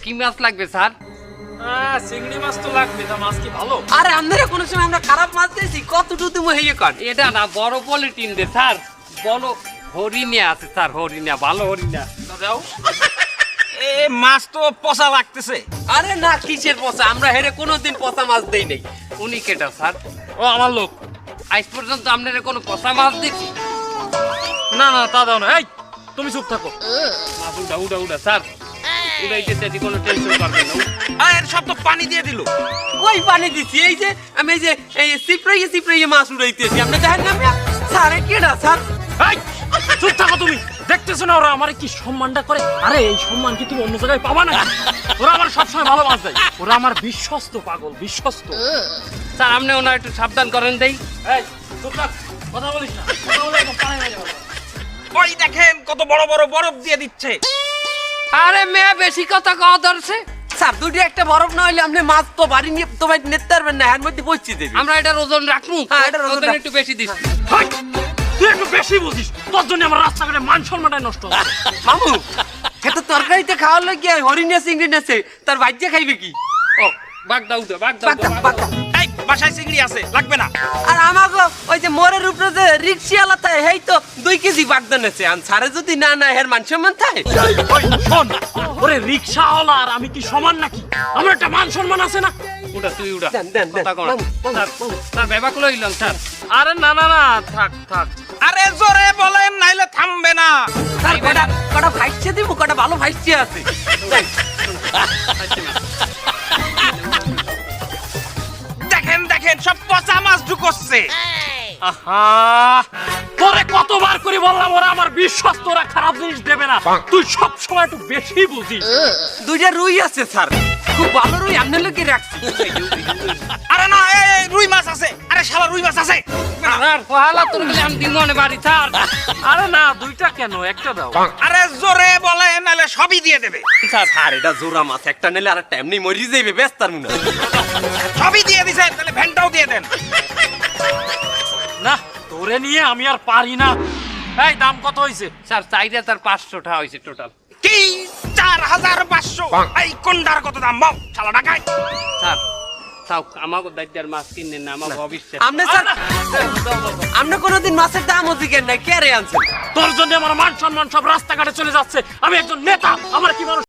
কি মাছ লাগবে স্যার? চিংড়ি মাছ তো লাগবে, তা মাছ কি ভালো? আরে আপনারা কোনো সময় আমরা খারাপ মাছ দিয়েছি? কতটুকু তুমি হইয়ে কর? এটা না বড় পলিটিন দে স্যার, বড় হরিণা আছে স্যার, হরিণা ভালো হরিণা দাও। এ মাছ তো পচা লাগতেছে। আরে না, কিসের পচা? আমরা হেরে কোনোদিন পচা মাছ দেই নাই। উনি কেটা স্যার? ও আমার লোক। আজ পর্যন্ত আপনারা কোনো পচা মাছ দেখি? না না, তা দাও না। এই তুমি চুপ থাকো। মাছ উঠা উঠা উঠা স্যার, উড়াইতে যদি কোনো টেনশন করবেন না। এর সব তো পানি দিয়ে দিল। ওই পানি দিছি, এই যে আমি এই যে এই সিপ্রাইয়ে মাছ উড়াইতেছি। আপনি দেখেন না মিয়া? স্যার কেডা স্যার? এই চুপ থাকো তুমি। দেখতেছো না ওরা আমারে কি সম্মানটা করে? আরে এই সম্মান কি তুমি অন্য জায়গায় পাবা না? ওরা আমার সবসময় ভালো মাছ দেয়। ওরা আমার বিশ্বস্ত পাগল, বিশ্বস্ত। স্যার আপনি ওনার একটু সাবধান করেন দেই। এই চুপ থাক, কথা বলিস না। কথা বলে একদম পানি হয়ে যাবে। ওই দেখেন কত বড় বড় বরফ দিয়ে দিচ্ছে। আরে মেয়ে বেশি কথা কওয়া ধরছে। স্যার দুটি একটা বরফ না হইলে আপনি মাছ তো বাড়ি নিয়ে তো ভাই নিতে পারবেন না, এর মধ্যে পৌঁছে দেবে। আমরা এটার ওজন রাখবো। হ্যাঁ, এটার ওজন রাখ। একটু বেশি দিস। হাই, তুই একটু বেশি বুঝিস। তোর জন্য আমার রাস্তাঘাটে মান সম্মানটাই নষ্ট হচ্ছে। মামু খেতে তরকারিতে খাওয়ার লাগিয়ে হরিণে চিংড়ি নেছে, তার ভাজ্যে খাইবে কি? ও বাগদা উঠে বাগদা বাগদা, বাগদা। এই বাসায় চিংড়ি আছে, লাগবে না। আর আমাকে ওই যে মোরের উপরে যে রিক্সিওয়ালা থাকে, হেই তো 2 কেজি বাগদা নেছে। আর সারে যদি না না এর মান সম্মান থাকে। ওই শোন, ওরে রিকশাওয়ালা আর আমি কি সমান নাকি? আমার একটা মান সম্মান আছে না? উঠা তুই উঠা। দেন, দেন, দেন। কথা কও না। মামু, মামু, স্যার, মামু। স্যার ব্যাপার লইলাম স্যার। আরে না না না, থাক থাক। আরে জোরে বলেন নাইলে থামবে না। স্যার কটা ভাইসে দিব, কটা ভালো ভাইসে আছে। দেন। দেখেন দেখেন সব পচা মাছ ঢুকছে। আহা, তোরে কতবার করে বললাম ওরা আমার বিশ্বস্ত, ওরা খারাপ জিনিস দেবে না। তুই সব সময় একটু বেশি বুঝিস। 2টা রুই আছে স্যার, খুব ভালো রুই আপনার লোকে রাখছি। আরে না, এই রুই মাছ আছে। আরে শালা রুই মাছ আছে। আর পহালা তোর বলে আমি দিমনে বাড়ি স্যার। আরে না, 2টা কেন, একটা দাও। আরে জোরে বলে নালে সবই দিয়ে দেবে। স্যার এটা জোড়া মাছ, একটা নিলে আর একটা এমনি মরি যাইবে, ব্যস্ত আর মুনা। সবই দিয়ে দিছে, তাহলে ভ্যানটাও দিয়ে দেন। না, তোরে নিয়ে আমি আর পারি না। এই দাম কত হইছে? স্যার 4,500 টাকা হইছে টোটাল। কি 4,500? এই কোনটার কত দাম বল, শালা ঢাকায়। স্যার তাও আমাকে দায়িত্বের মাছ কিনেন না, আমার ভবিষ্যৎ। আপনি স্যার আপনি কোনোদিন মাছের দামও দিকেন না, কে রে আনছেন? তোর জন্য আমার মান সম্মান সব রাস্তাঘাটে চলে যাচ্ছে। আমি একজন নেতা, আমার কি মানুষ